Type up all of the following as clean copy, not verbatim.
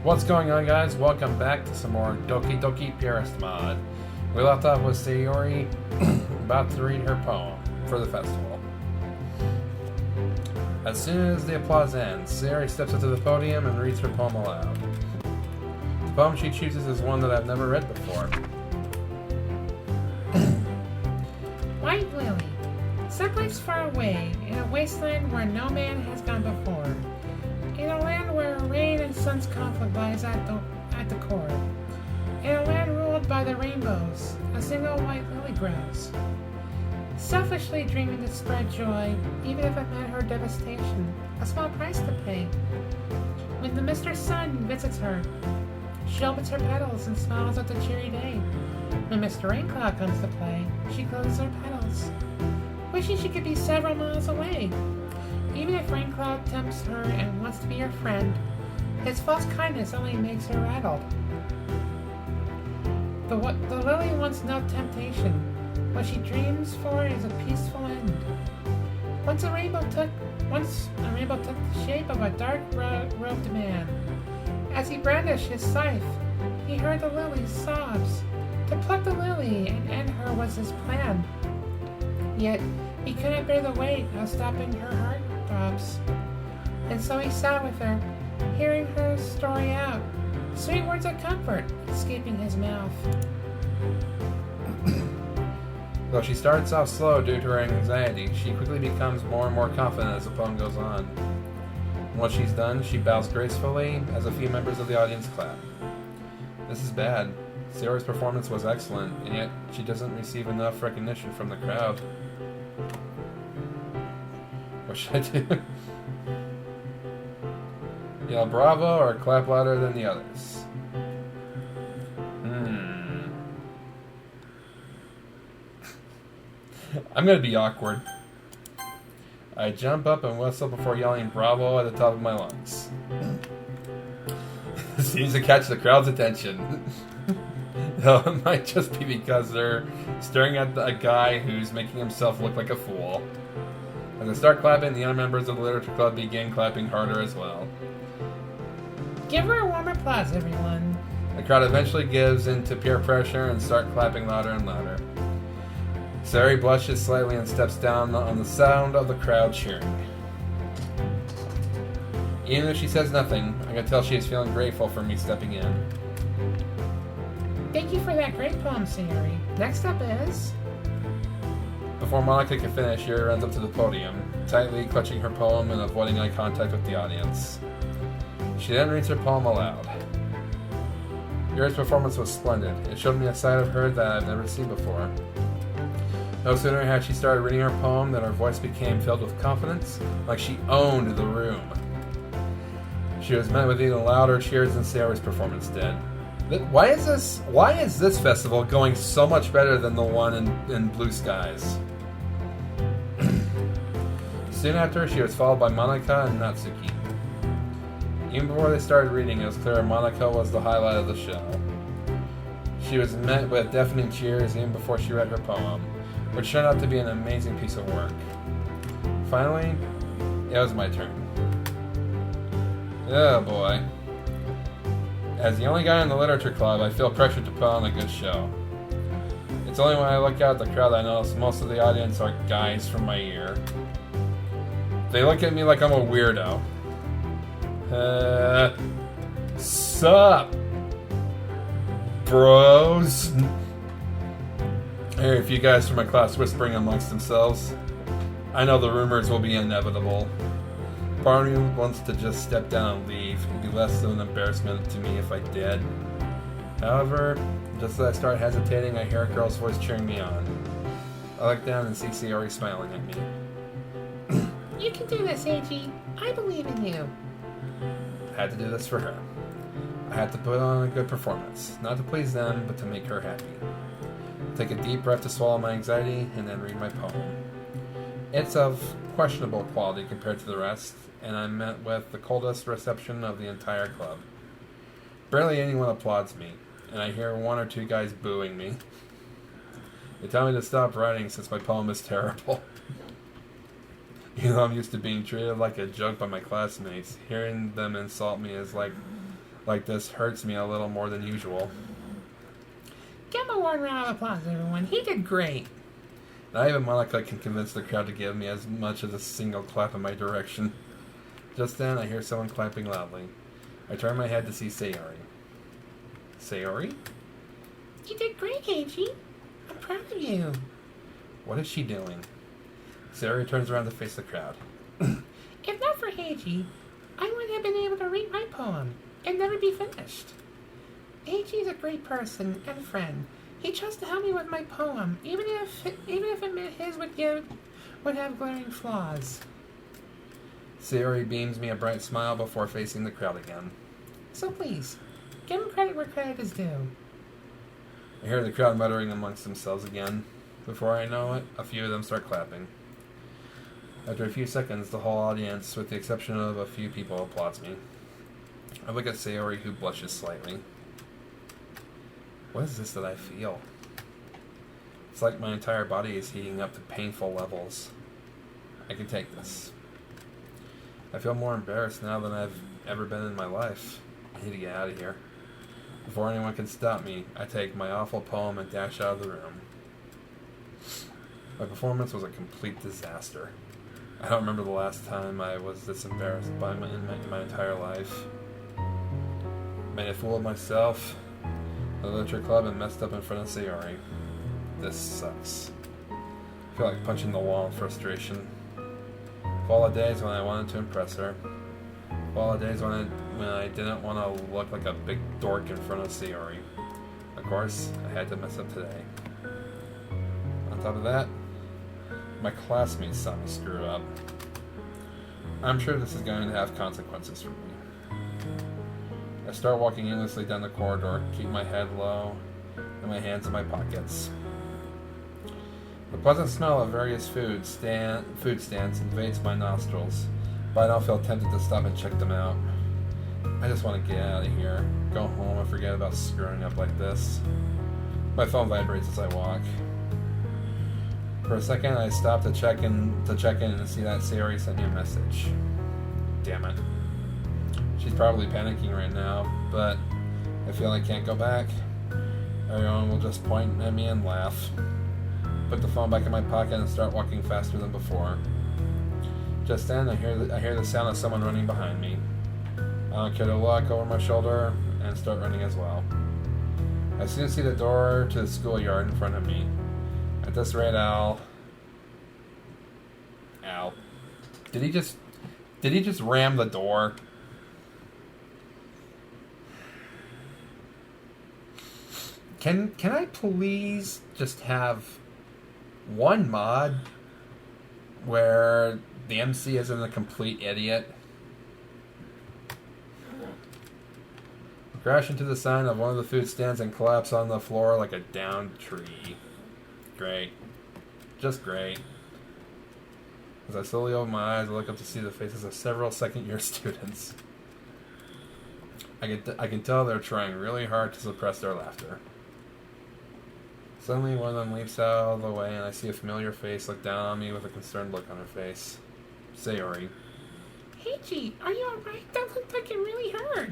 What's going on, guys? Welcome back to some more Doki Doki Purist Mod. We left off with Sayori about to read her poem for the festival. As soon as the applause ends, Sayori steps up to the podium and reads her poem aloud. The poem she chooses is one that I've never read before. White Lily, someplace far away, in a wasteland where no man has gone before, in a land where rain and sun's conflict lies at the core, in a land ruled by the rainbows, a single white lily grows, selfishly dreaming to spread joy, even if it meant her devastation, a small price to pay. When the Mr. Sun visits her, she opens her petals and smiles at the cheery day. When Mr. Raincloud comes to play, she closes her petals, wishing she could be several miles away. Even if Raincloud tempts her and wants to be her friend, his false kindness only makes her rattled. The lily wants no temptation. What she dreams for is a peaceful end. Once a rainbow took the shape of a dark-robed man. As he brandished his scythe, he heard the lily's sobs. To pluck the lily and end her was his plan. Yet he couldn't bear the weight of stopping her heart throbs. And so he sat with her, hearing her story out, sweet words of comfort escaping his mouth. Though she starts off slow due to her anxiety, she quickly becomes more and more confident as the poem goes on. Once she's done, she bows gracefully as a few members of the audience clap. This is bad. Sayori's performance was excellent, and yet she doesn't receive enough recognition from the crowd. What should I do? Yell bravo or clap louder than the others? I'm gonna be awkward. I jump up and whistle before yelling bravo at the top of my lungs. Seems to catch the crowd's attention. Though it might just be because they're staring at a guy who's making himself look like a fool. As I start clapping, the other members of the literature club begin clapping harder as well. Give her a warm applause, everyone. The crowd eventually gives in to peer pressure and start clapping louder and louder. Sayori blushes slightly and steps down on the sound of the crowd cheering. Even though she says nothing, I can tell she is feeling grateful for me stepping in. Thank you for that great poem, Sayori. Next up is... Before Monica can finish, Yuri runs up to the podium, tightly clutching her poem and avoiding eye contact with the audience. She then reads her poem aloud. Yuri's performance was splendid. It showed me a side of her that I've never seen before. No sooner had she started reading her poem than her voice became filled with confidence, like she owned the room. She was met with even louder cheers than Sayori's performance did. Why is this festival going so much better than the one in Blue Skies? Soon after, she was followed by Monica and Natsuki. Even before they started reading, it was clear Monica was the highlight of the show. She was met with deafening cheers even before she read her poem, which turned out to be an amazing piece of work. Finally, it was my turn. Oh boy. As the only guy in the literature club, I feel pressured to put on a good show. It's only when I look out at the crowd that I notice most of the audience are guys from my year. They look at me like I'm a weirdo. Sup, bros? I hear a few guys from my class whispering amongst themselves. I know the rumors will be inevitable. Part of me wants to just step down and leave. It'd be less of an embarrassment to me if I did. However, just as I start hesitating, I hear a girl's voice cheering me on. I look down and see Sayori smiling at me. You can do this, Eiji. I believe in you. I had to do this for her. I had to put on a good performance, not to please them, but to make her happy. Take a deep breath to swallow my anxiety, and then read my poem. It's of questionable quality compared to the rest, and I'm met with the coldest reception of the entire club. Barely anyone applauds me, and I hear one or two guys booing me. They tell me to stop writing since my poem is terrible. I'm used to being treated like a joke by my classmates. Hearing them insult me is like like this hurts me a little more than usual. Give him a warm round of applause, everyone. He did great. Not even Monica can convince the crowd to give me as much as a single clap in my direction. Just then, I hear someone clapping loudly. I turn my head to see Sayori. Sayori? You did great, Heiji. I'm proud of you. What is she doing? Sayori turns around to face the crowd. If not for Heiji, I wouldn't have been able to read my poem. It'd never be finished. Heiji's a great person and friend. He chose to help me with my poem, even if it meant his would have glaring flaws. Sayori beams me a bright smile before facing the crowd again. So please, give him credit where credit is due. I hear the crowd muttering amongst themselves again. Before I know it, a few of them start clapping. After a few seconds, the whole audience, with the exception of a few people, applauds me. I look at Sayori, who blushes slightly. What is this that I feel? It's like my entire body is heating up to painful levels. I can take this. I feel more embarrassed now than I've ever been in my life. I need to get out of here. Before anyone can stop me, I take my awful poem and dash out of the room. My performance was a complete disaster. I don't remember the last time I was this embarrassed by in my entire life. Made a fool of myself, the literature club, and messed up in front of Sayori. This sucks. I feel like punching the wall in frustration. Of all the days when I wanted to impress her. Of all the days when I didn't want to look like a big dork in front of Sayori. Of course, I had to mess up today. On top of that, my classmates saw me screw up. I'm sure this is going to have consequences for me. I start walking aimlessly down the corridor, keep my head low, and my hands in my pockets. The pleasant smell of various food stands invades my nostrils, but I don't feel tempted to stop and check them out. I just want to get out of here, go home, and forget about screwing up like this. My phone vibrates as I walk. For a second, I stop to check in and see that Sayori sent me a message. Damn it. She's probably panicking right now, but I feel I can't go back. Everyone will just point at me and laugh. Put the phone back in my pocket and start walking faster than before. Just then, I hear the sound of someone running behind me. I don't care to look over my shoulder and start running as well. I soon see the door to the schoolyard in front of me. At this rate, Ow. Did he just ram the door? Can I please just have one mod where the MC isn't a complete idiot? Crash into the sign of one of the food stands and collapse on the floor like a downed tree. Great. Just great. As I slowly open my eyes, I look up to see the faces of several second-year students. I can tell they're trying really hard to suppress their laughter. Suddenly, one of them leaps out of the way, and I see a familiar face look down on me with a concerned look on her face. Sayori. Heiji, are you alright? That looked like it really hurt.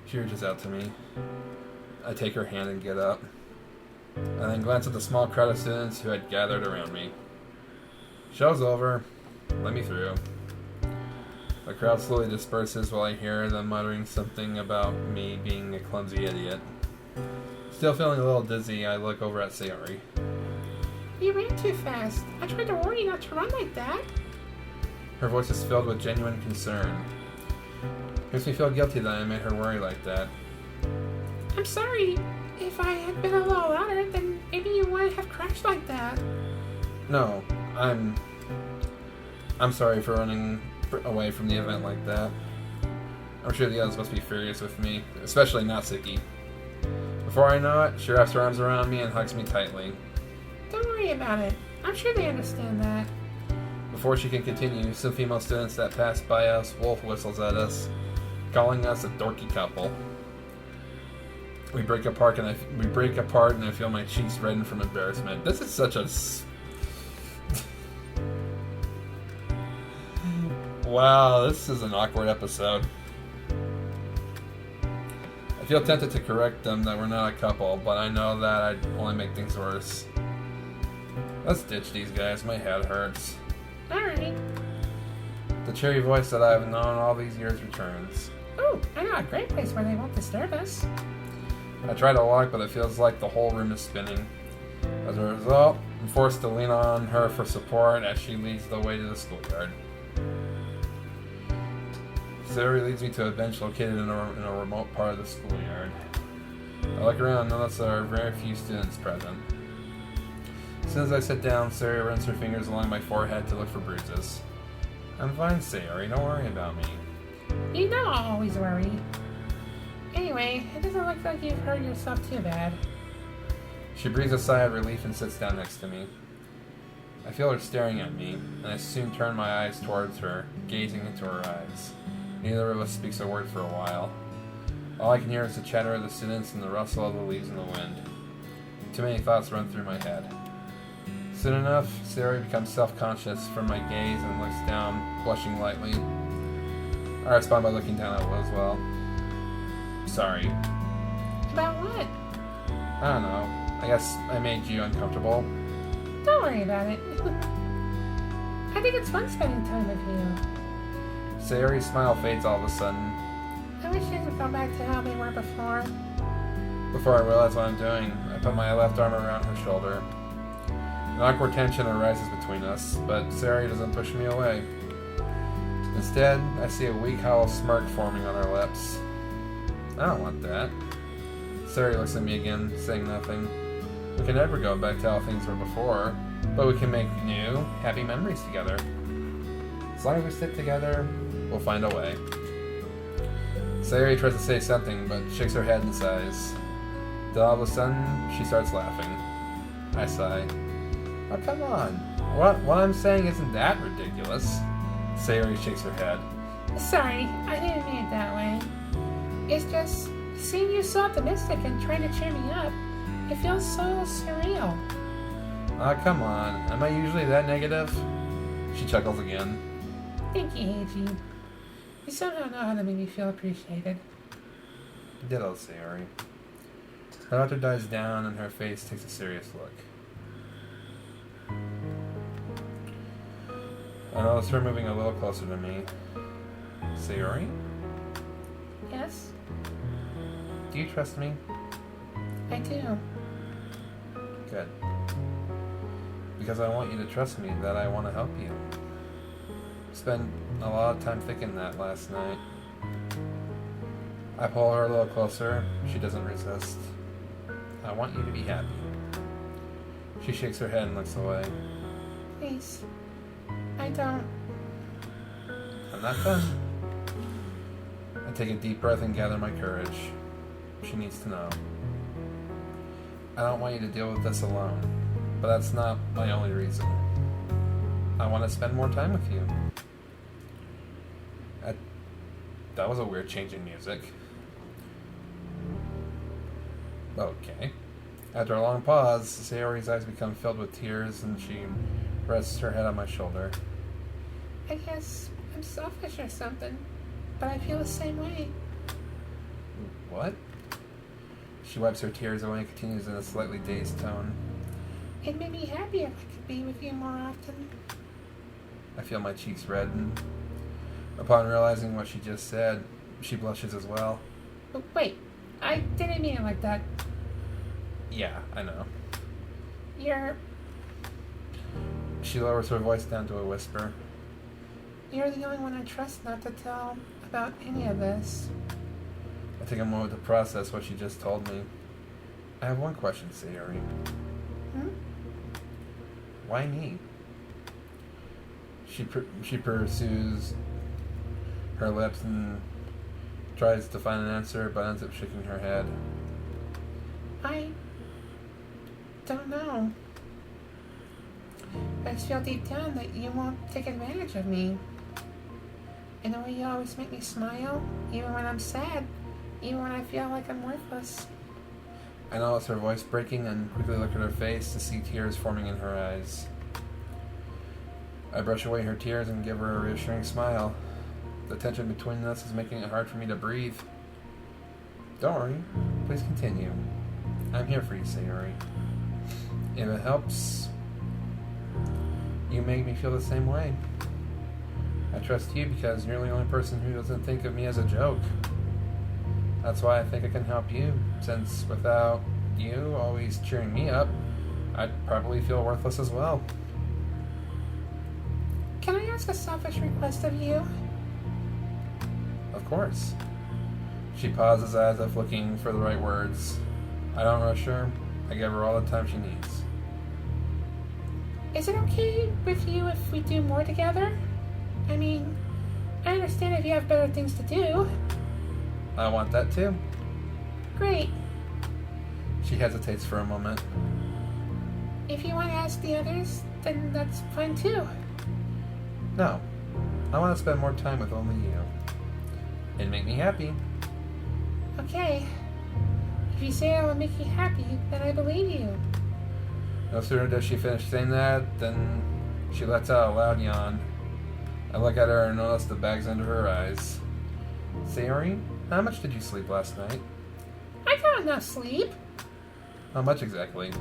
She reaches out to me. I take her hand and get up. And then glance at the small crowd of students who had gathered around me. Show's over. Let me through. The crowd slowly disperses while I hear them muttering something about me being a clumsy idiot. Still feeling a little dizzy, I look over at Sayori. You ran too fast. I tried to warn you not to run like that. Her voice is filled with genuine concern. Makes me feel guilty that I made her worry like that. I'm sorry. If I had been a little louder, then maybe you wouldn't have crashed like that. No, I'm sorry for running away from the event like that. I'm sure the others must be furious with me, especially Natsuki. Before I know it, she wraps her arms around me and hugs me tightly. Don't worry about it. I'm sure they understand that. Before she can continue, some female students that pass by us wolf whistles at us, calling us a dorky couple. We break apart and I feel my cheeks redden from embarrassment. This is such a... Wow, this is an awkward episode. feel tempted to correct them that we're not a couple, but I know that I'd only make things worse. Let's ditch these guys, my head hurts. Alright. The cheery voice that I've known all these years returns. Ooh, I know a great place where they won't disturb us. I try to walk, but it feels like the whole room is spinning. As a result, I'm forced to lean on her for support as she leads the way to the schoolyard. Sayori leads me to a bench located in a remote part of the schoolyard. I look around and notice there are very few students present. As soon as I sit down, Sayori runs her fingers along my forehead to look for bruises. I'm fine, Sayori. Don't worry about me. You know I'll always worry. Anyway, it doesn't look like you've hurt yourself too bad. She breathes a sigh of relief and sits down next to me. I feel her staring at me, and I soon turn my eyes towards her, gazing into her eyes. Neither of us speaks a word for a while. All I can hear is the chatter of the students and the rustle of the leaves in the wind. Too many thoughts run through my head. Soon enough, Sayori becomes self-conscious from my gaze and looks down, blushing lightly. I respond by looking down at her as well. Sorry. About what? I don't know. I guess I made you uncomfortable. Don't worry about it. I think it's fun spending time with you. Sayori's smile fades all of a sudden. I wish things would go back to how they were before. Before I realize what I'm doing, I put my left arm around her shoulder. An awkward tension arises between us, but Sayori doesn't push me away. Instead, I see a weak, hollow smirk forming on her lips. I don't want that. Sayori looks at me again, saying nothing. We can never go back to how things were before, but we can make new, happy memories together. As long as we stick together, we'll find a way. Sayori tries to say something, but shakes her head and sighs. Then all of a sudden, she starts laughing. I sigh. Oh, come on. What I'm saying isn't that ridiculous. Sayori shakes her head. Sorry, I didn't mean it that way. It's just, seeing you so optimistic and trying to cheer me up, it feels so surreal. Ah, come on. Am I usually that negative? She chuckles again. Thank you, Eiji. You somehow know how to make me feel appreciated. Ditto, Sayori. Her laughter dies down and her face takes a serious look. I notice her moving a little closer to me. Sayori? Yes? Do you trust me? I do. Good. Because I want you to trust me that I want to help you. Spent a lot of time thinking that last night. I pull her a little closer. She doesn't resist. I want you to be happy. She shakes her head and looks away. Please. I don't. I'm not done. I take a deep breath and gather my courage. She needs to know. I don't want you to deal with this alone, but that's not my only reason. I want to spend more time with you. That was a weird change in music. Okay. After a long pause, Sayori's eyes become filled with tears and she rests her head on my shoulder. I guess I'm selfish or something, but I feel the same way. What? She wipes her tears away and continues in a slightly dazed tone. It made me happy if I could be with you more often. I feel my cheeks redden. Upon realizing what she just said, she blushes as well. But wait, I didn't mean it like that. Yeah, I know. She lowers her voice down to a whisper. You're the only one I trust not to tell about any of this. I take a moment to process what she just told me. I have one question, Sayori. Why me? She pursues her lips and tries to find an answer, but ends up shaking her head. I don't know. I just feel deep down that you won't take advantage of me. And the way you always make me smile, even when I'm sad, even when I feel like I'm worthless. I notice her voice breaking and quickly look at her face to see tears forming in her eyes. I brush away her tears and give her a reassuring smile. The tension between us is making it hard for me to breathe. Don't worry. Please continue. I'm here for you, Sayori. If it helps, you make me feel the same way. I trust you because you're the only person who doesn't think of me as a joke. That's why I think I can help you, since without you always cheering me up, I'd probably feel worthless as well. Can I ask a selfish request of you? Of course. She pauses as if looking for the right words. I don't rush her. I give her all the time she needs. Is it okay with you if we do more together? I mean, I understand if you have better things to do. I want that too. Great. She hesitates for a moment. If you want to ask the others, then that's fine too. No. I want to spend more time with only you. It'd make me happy. Okay. If you say it will make you happy, then I believe you. No sooner does she finish saying that than she lets out a loud yawn. I look at her and notice the bags under her eyes. Sayori, how much did you sleep last night? I got enough sleep. How much exactly?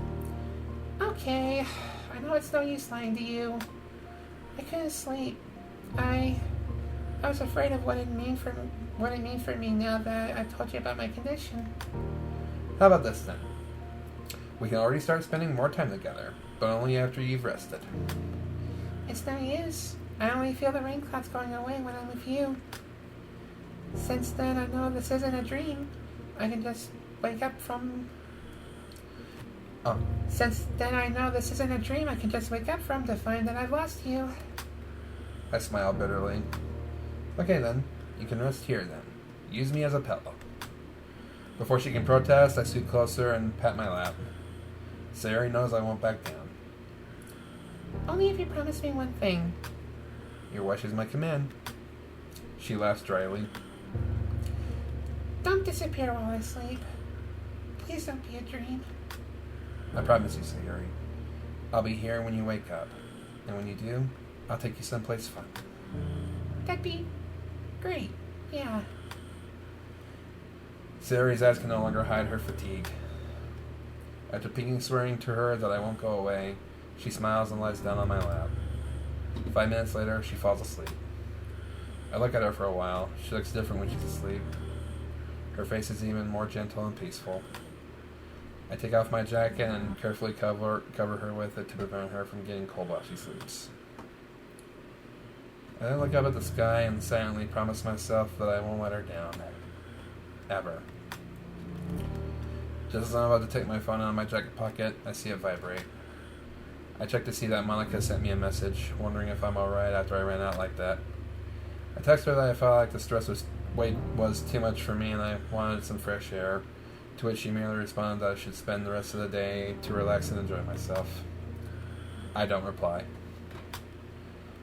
Okay. I know it's no use lying to you. I couldn't sleep. I was afraid of what it mean for me now that I told you about my condition. How about this then? We can already start spending more time together, but only after you've rested. It's no use. I only feel the rain clouds going away when I'm with you. Since then, I know this isn't a dream. I can just wake up from... Since then, I know this isn't a dream I can just wake up from to find that I've lost you. I smile bitterly. Okay then, you can rest here then. Use me as a pillow. Before she can protest, I scoot closer and pat my lap. Sayori knows I won't back down. Only if you promise me one thing. Your wish is my command. She laughs dryly. Don't disappear while I sleep. Please don't be a dream. I promise you, Sayori. I'll be here when you wake up. And when you do, I'll take you someplace fun. That'd be great. Yeah. Sayori's eyes can no longer hide her fatigue. After peeking swearing to her that I won't go away, she smiles and lies down on my lap. 5 minutes later, she falls asleep. I look at her for a while. She looks different when she's asleep. Her face is even more gentle and peaceful. I take off my jacket and carefully cover her with it to prevent her from getting cold while she sleeps. I then look up at the sky and silently promise myself that I won't let her down. Ever. Just as I'm about to take my phone out of my jacket pocket, I see it vibrate. I check to see that Monica sent me a message, wondering if I'm alright after I ran out like that. I text her that I felt like the stress was too much for me and I wanted some fresh air, to which she merely responded that I should spend the rest of the day to relax and enjoy myself. I don't reply.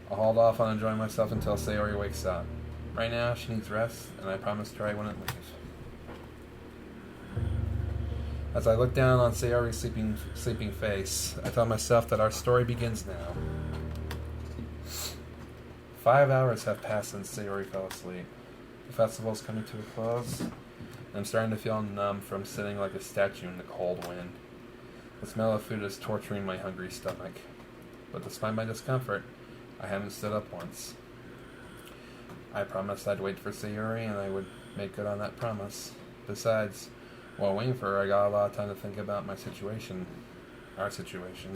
I'll hold off on enjoying myself until Sayori wakes up. Right now, she needs rest, and I promised her I wouldn't leave. As I look down on Sayori's sleeping face, I tell myself that our story begins now. 5 hours have passed since Sayori fell asleep. The festival's coming to a close, and I'm starting to feel numb from sitting like a statue in the cold wind. The smell of food is torturing my hungry stomach. But despite my discomfort, I haven't stood up once. I promised I'd wait for Sayori, and I would make good on that promise. Besides, while waiting for her, I got a lot of time to think about my situation. Our situation.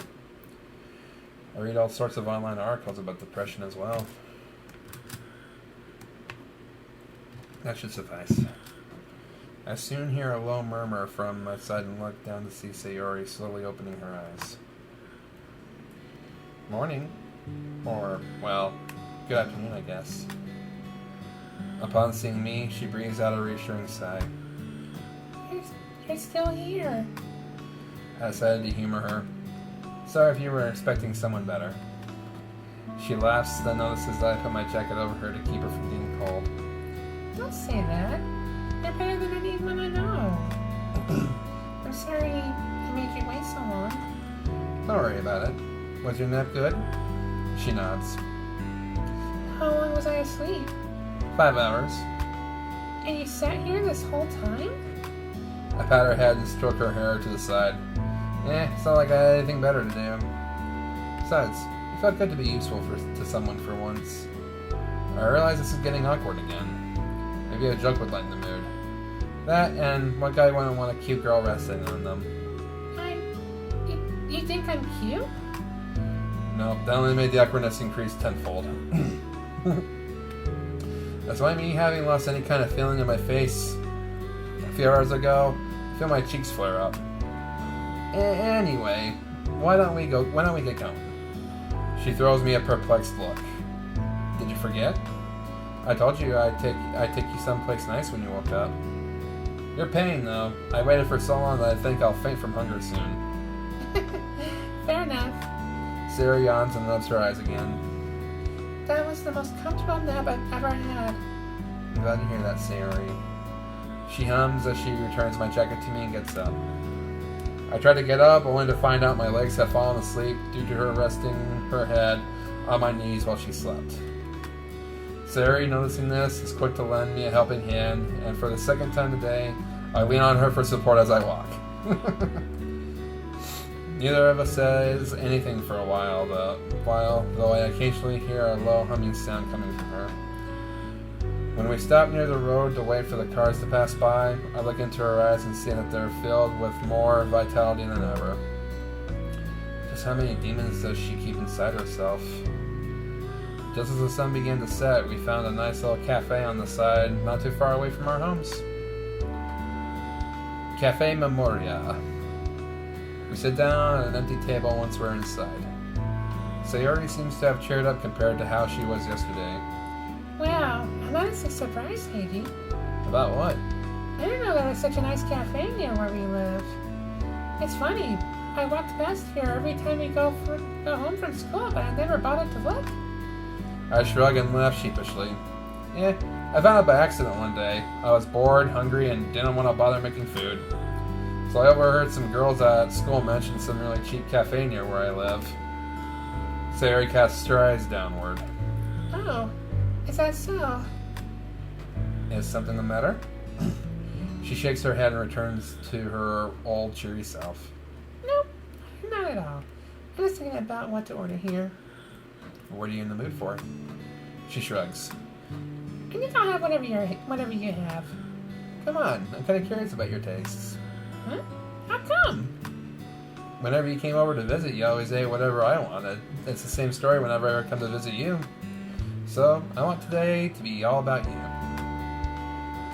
I read all sorts of online articles about depression as well. That should suffice. I soon hear a low murmur from my side and look down to see Sayori slowly opening her eyes. Morning. Or, well, good afternoon, I guess. Upon seeing me, she breathes out a reassuring sigh. You're still here. I decided to humor her. Sorry if you were expecting someone better. She laughs, then notices that I put my jacket over her to keep her from being cold. Don't say that. You're better than anyone I know. I'm sorry I made you wait so long. Don't worry about it. Was your nap good? She nods. How long was I asleep? 5 hours. And you sat here this whole time? I pat her head and stroke her hair to the side. It's not like I had anything better to do. Besides, it felt good to be useful to someone for once. I realize this is getting awkward again. Maybe a joke would lighten the mood. That, and what guy wouldn't want a cute girl resting on them? You think I'm cute? No, that only made the awkwardness increase tenfold. That's why me having lost any kind of feeling in my face a few hours ago, I feel my cheeks flare up. Anyway, why don't we get going? She throws me a perplexed look. Did you forget? I told you I'd take you someplace nice when you woke up. You're paying though. I waited for so long that I think I'll faint from hunger soon. Fair enough. Sarah yawns and rubs her eyes again. That was the most comfortable nap I've ever had. I'm glad to hear that, Sari. She hums as she returns my jacket to me and gets up. I try to get up, only to find out my legs have fallen asleep due to her resting her head on my knees while she slept. Sari, noticing this, is quick to lend me a helping hand, and for the second time today, I lean on her for support as I walk. Neither of us says anything for a while, though I occasionally hear a low humming sound coming from her. When we stop near the road to wait for the cars to pass by, I look into her eyes and see that they're filled with more vitality than ever. Just how many demons does she keep inside herself? Just as the sun began to set, we found a nice little cafe on the side, not too far away from our homes. Cafe Memoria. We sit down at an empty table once we're inside. Sayori seems to have cheered up compared to how she was yesterday. Wow, I'm honestly surprised, Heidi. About what? I didn't know there was such a nice cafe near where we live. It's funny, I walked past here every time we go home from school, but I never bothered to look. I shrug and laugh sheepishly. I found it by accident one day. I was bored, hungry, and didn't want to bother making food. So I overheard some girls at school mention some really cheap cafe near where I live. Sayori casts her eyes downward. Oh, is that so? Is something the matter? She shakes her head and returns to her old cheery self. Nope, not at all. I'm just thinking about what to order here. What are you in the mood for? She shrugs. I think I'll have whatever you have. Come on, I'm kind of curious about your tastes. Huh? How come? Whenever you came over to visit, you always ate whatever I wanted. It's the same story whenever I come to visit you. So, I want today to be all about you.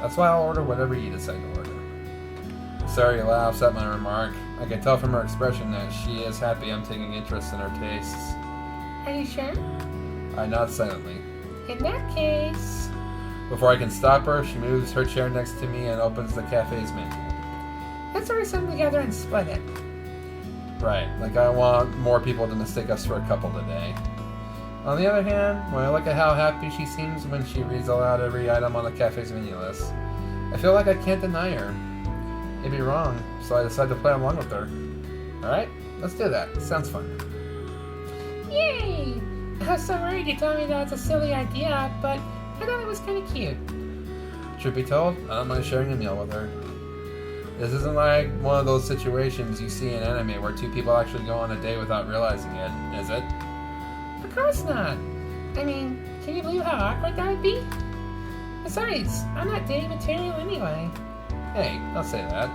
That's why I'll order whatever you decide to order. Sari laughs at my remark. I can tell from her expression that she is happy I'm taking interest in her tastes. Are you sure? I nod silently. In that case... Before I can stop her, she moves her chair next to me and opens the cafe's menu. Let's order something together and split it. Right, like I want more people to mistake us for a couple today. On the other hand, when I look at how happy she seems when she reads aloud every item on the cafe's menu list, I feel like I can't deny her. It'd be wrong, so I decide to play along with her. Alright, let's do that. Sounds fun. Yay! I was so worried you told me that it's a silly idea, but I thought it was kind of cute. Truth be told, I don't mind sharing a meal with her. This isn't like one of those situations you see in anime where two people actually go on a date without realizing it, is it? Of course not. I mean, can you believe how awkward that would be? Besides, I'm not dating material anyway. Hey, don't say that.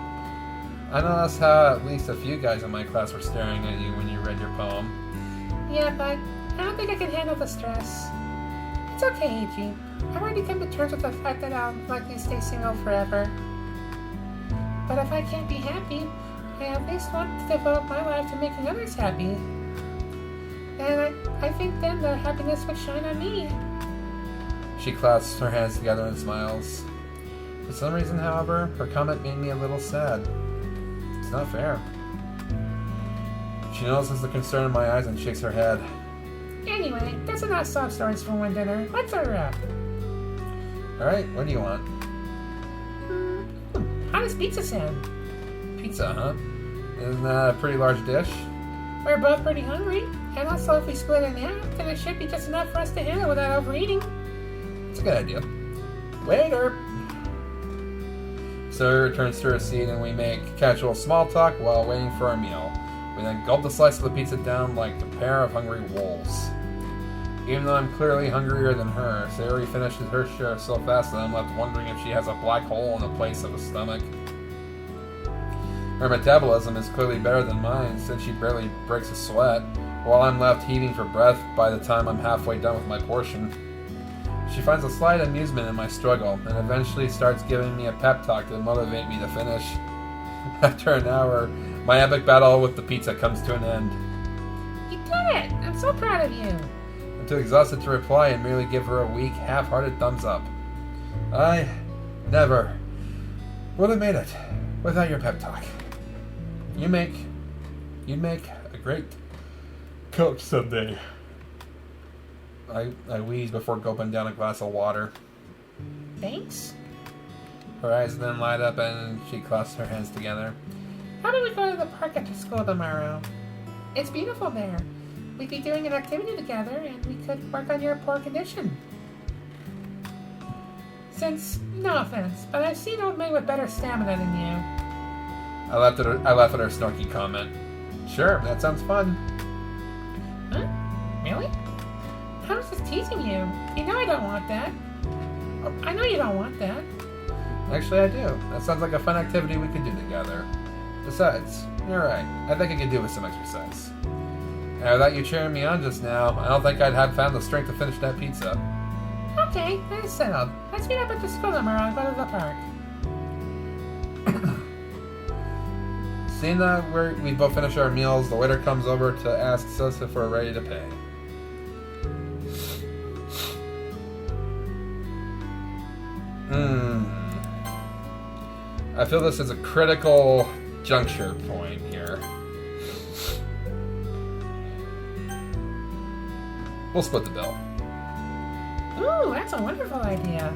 I noticed how at least a few guys in my class were staring at you when you read your poem. Yeah, but I don't think I can handle the stress. It's okay, Eiji. I've already come to terms with the fact that I'll likely stay single forever. But if I can't be happy, I at least want to devote my life to making others happy. And I think then their happiness would shine on me. She clasps her hands together and smiles. For some reason, however, her comment made me a little sad. It's not fair. She notices the concern in my eyes and shakes her head. Anyway, that's enough sob stories for one dinner. Let's order up. Alright, what do you want? How does pizza sound? Pizza, huh? Isn't that a pretty large dish? We're both pretty hungry. And also, if we split it in half, then it should be just enough for us to handle without overeating. It's a good idea. Waiter! Sarah returns to her seat and we make casual small talk while waiting for our meal. We then gulp the slice of the pizza down like a pair of hungry wolves. Even though I'm clearly hungrier than her, Sayori finishes her share so fast that I'm left wondering if she has a black hole in the place of a stomach. Her metabolism is clearly better than mine since she barely breaks a sweat, while I'm left heaving for breath by the time I'm halfway done with my portion. She finds a slight amusement in my struggle, and eventually starts giving me a pep talk to motivate me to finish. After an hour, my epic battle with the pizza comes to an end. You did it! I'm so proud of you! I'm too exhausted to reply and merely give her a weak, half-hearted thumbs up. I never would have made it without your pep talk. You'd make a great coach someday. I wheeze before gulping down a glass of water. Thanks? Her eyes then light up and she clasps her hands together. How about we go to the park after school tomorrow? It's beautiful there. We'd be doing an activity together and we could work on your poor condition. Since, no offense, but I've seen old men with better stamina than you. I laugh at her snarky comment. Sure, that sounds fun. Huh? Really? I was just teasing you. You know I don't want that. I know you don't want that. Actually, I do. That sounds like a fun activity we could do together. Besides, you're right. I think I could do with some exercise. And without you cheering me on just now, I don't think I'd have found the strength to finish that pizza. Okay, that's settled. Let's meet up at the school tomorrow and go to the park. Seeing that we both finish our meals, the waiter comes over to ask us if we're ready to pay. I feel this is a critical juncture point here. We'll split the bill. Ooh, that's a wonderful idea.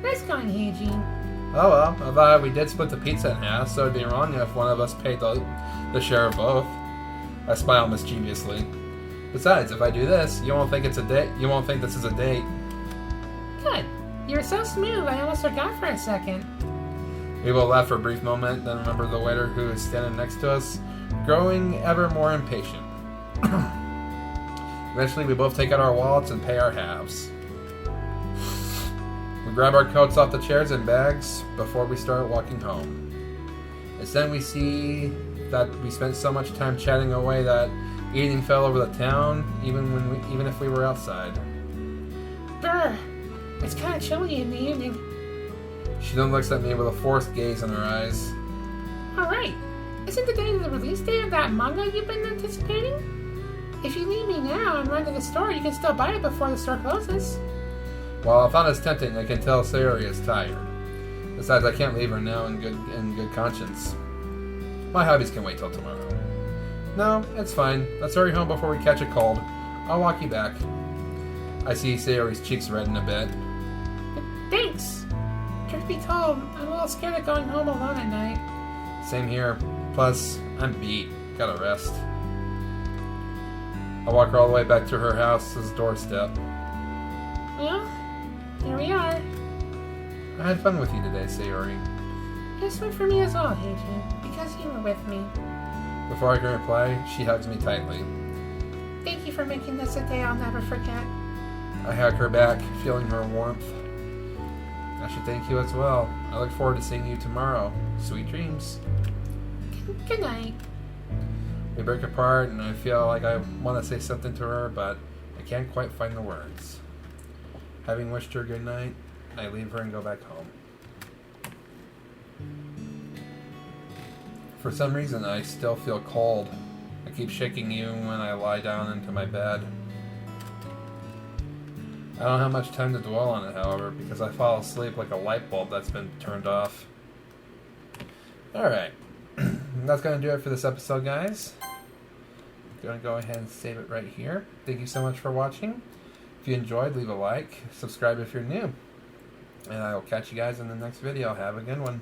Nice going, Heiji. Oh well, I thought we did split the pizza in half, so it'd be wrong if one of us paid the share of both. I smile mischievously. Besides, if I do this, you won't think it's a date. You won't think this is a date. Good. You were so smooth, I almost forgot for a second. We will laugh for a brief moment, then remember the waiter who is standing next to us, growing ever more impatient. Eventually, we both take out our wallets and pay our halves. We grab our coats off the chairs and bags before we start walking home. It's then we see that we spent so much time chatting away that eating fell over the town, even if we were outside. Brr! It's kind of chilly in the evening. She then looks at me with a forced gaze in her eyes. Alright, isn't today the release date of that manga you've been anticipating? If you leave me now and run to the store, you can still buy it before the store closes. While I found this tempting, I can tell Sayori is tired. Besides, I can't leave her now in good conscience. My hobbies can wait till tomorrow. No, it's fine. Let's hurry home before we catch a cold. I'll walk you back. I see Sayori's cheeks redden a bit. Thanks! Truth be told, I'm a little scared of going home alone at night. Same here. Plus, I'm beat. Gotta rest. I walk her all the way back to her house's doorstep. Well, here we are. I had fun with you today, Sayori. This one for me as well, Heiji, because you were with me. Before I can reply, she hugs me tightly. Thank you for making this a day I'll never forget. I hug her back, feeling her warmth. I should thank you as well. I look forward to seeing you tomorrow. Sweet dreams. Good night. We break apart, and I feel like I want to say something to her, but I can't quite find the words. Having wished her good night, I leave her and go back home. For some reason, I still feel cold. I keep shaking even when I lie down into my bed. I don't have much time to dwell on it, however, because I fall asleep like a light bulb that's been turned off. Alright. That's going to do it for this episode, guys. I'm going to go ahead and save it right here. Thank you so much for watching. If you enjoyed, leave a like. Subscribe if you're new. And I will catch you guys in the next video. Have a good one.